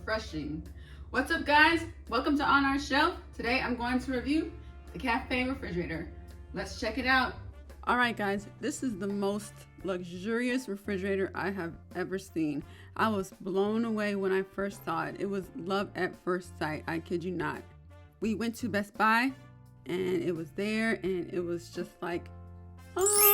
refreshing. What's up, guys? Welcome to Onourshelf. Today I'm going to review the cafe refrigerator. Let's check it out. All right, guys, this is the most luxurious refrigerator I have ever seen. I was blown away when I first saw it. It was love at first sight. I kid you not. We went to Best Buy and it was there and it was just like, ah.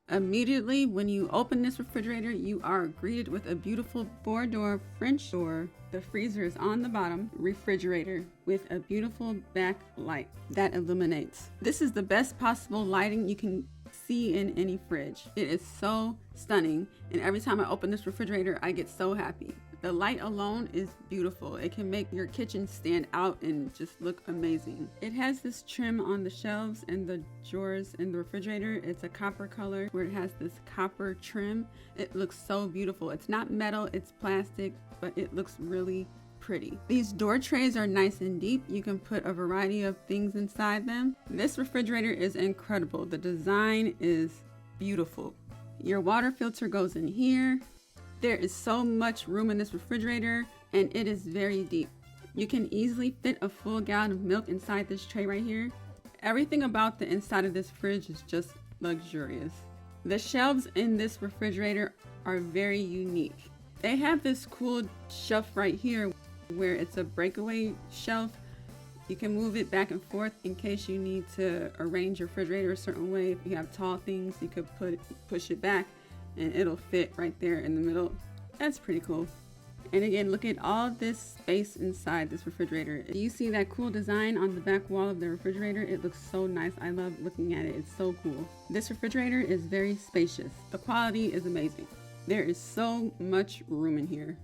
Immediately when you open this refrigerator, you are greeted with a beautiful 4-door French door. The freezer is on the bottom, refrigerator with a beautiful backlight that illuminates. This is the best possible lighting you can see in any fridge. It is so stunning, and every time I open this refrigerator, I get so happy. The light alone is beautiful. It can make your kitchen stand out and just look amazing. It has this trim on the shelves and the drawers in the refrigerator. It's a copper color where it has this copper trim. It looks so beautiful. It's not metal, it's plastic, but it looks really pretty. These door trays are nice and deep. You can put a variety of things inside them. This refrigerator is incredible. The design is beautiful. Your water filter goes in here. There is so much room in this refrigerator and it is very deep. You can easily fit a full gallon of milk inside this tray right here. Everything about the inside of this fridge is just luxurious. The shelves in this refrigerator are very unique. They have this cool shelf right here where it's a breakaway shelf. You can move it back and forth in case you need to arrange your refrigerator a certain way. If you have tall things, you could push it back and it'll fit right there in the middle. That's pretty cool. And again, look at all this space inside this refrigerator. Do you see that cool design on the back wall of the refrigerator? It looks so nice. I love looking at it. It's so cool. This refrigerator is very spacious. The quality is amazing. There is so much room in here.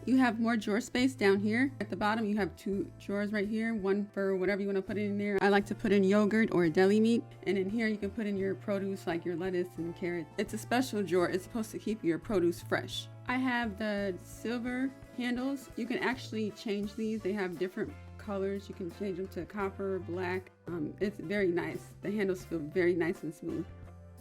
You have more drawer space down here. At the bottom, you have 2 drawers right here, one for whatever you want to put in there. I like to put in yogurt or deli meat. And in here, you can put in your produce like your lettuce and carrots. It's a special drawer. It's supposed to keep your produce fresh. I have the silver handles. You can actually change these. They have different colors. You can change them to copper, black. It's very nice. The handles feel very nice and smooth.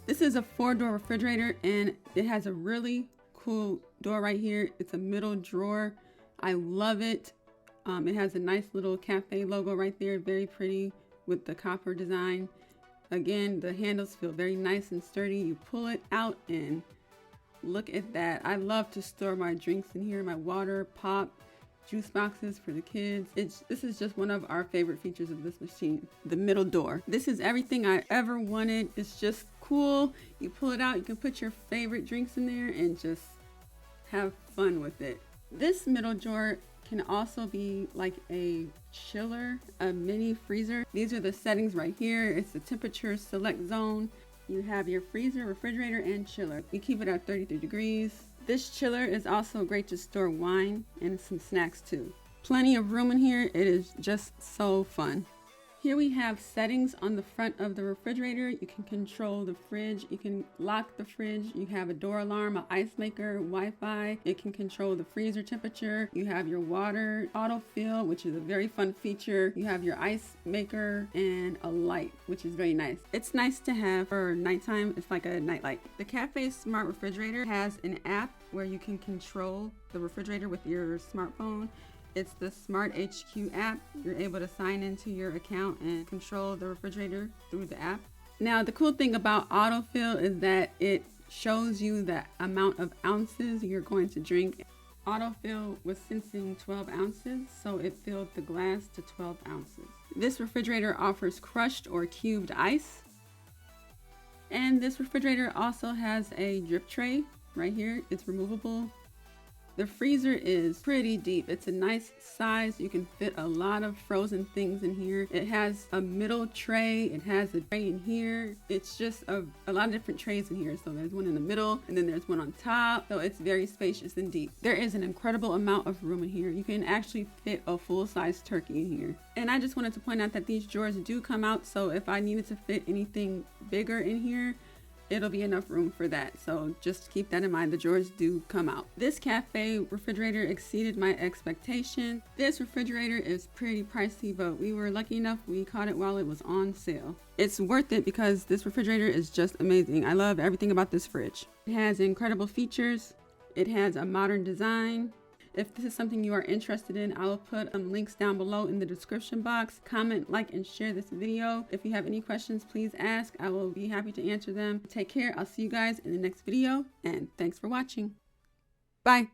This is a 4-door refrigerator and it has a really cool door right here. It's a middle drawer. I love it. It has a nice little cafe logo right there, very pretty with the copper design. Again, the handles feel very nice and sturdy. You pull it out and look at that. I love to store my drinks in here, my water, pop, juice boxes for the kids. This is just one of our favorite features of this machine. The middle door. This is everything I ever wanted. It's just cool. You pull it out, you can put your favorite drinks in there and just have fun with it. This middle drawer can also be like a chiller, a mini freezer. These are the settings right here. It's the temperature select zone. You have your freezer, refrigerator, and chiller. You keep it at 33 degrees. This chiller is also great to store wine and some snacks too. Plenty of room in here. It is just so fun. Here we have settings on the front of the refrigerator. You can control the fridge. You can lock the fridge. You have a door alarm, an ice maker, Wi-Fi. It can control the freezer temperature. You have your water autofill, which is a very fun feature. You have your ice maker and a light, which is very nice. It's nice to have for nighttime. It's like a nightlight. The Cafe Smart Refrigerator has an app where you can control the refrigerator with your smartphone. It's the Smart HQ app. You're able to sign into your account and control the refrigerator through the app. Now, the cool thing about autofill is that it shows you the amount of ounces you're going to drink. Autofill was sensing 12 ounces, so it filled the glass to 12 ounces. This refrigerator offers crushed or cubed ice. And this refrigerator also has a drip tray right here. It's removable. The freezer is pretty deep. It's a nice size. You can fit a lot of frozen things in here. It has a middle tray. It has a tray in here. It's just a lot of different trays in here. So there's one in the middle and then there's one on top. So it's very spacious and deep. There is an incredible amount of room in here. You can actually fit a full-size turkey in here. And I just wanted to point out that these drawers do come out. So if I needed to fit anything bigger in here, it'll be enough room for that. So just keep that in mind. The drawers do come out. This cafe refrigerator exceeded my expectation. This refrigerator is pretty pricey, but we were lucky enough we caught it while it was on sale. It's worth it because this refrigerator is just amazing. I love everything about this fridge. It has incredible features. It has a modern design. If this is something you are interested in, I will put links down below in the description box. Comment, like, and share this video. If you have any questions, please ask. I will be happy to answer them. Take care. I'll see you guys in the next video, and thanks for watching. Bye.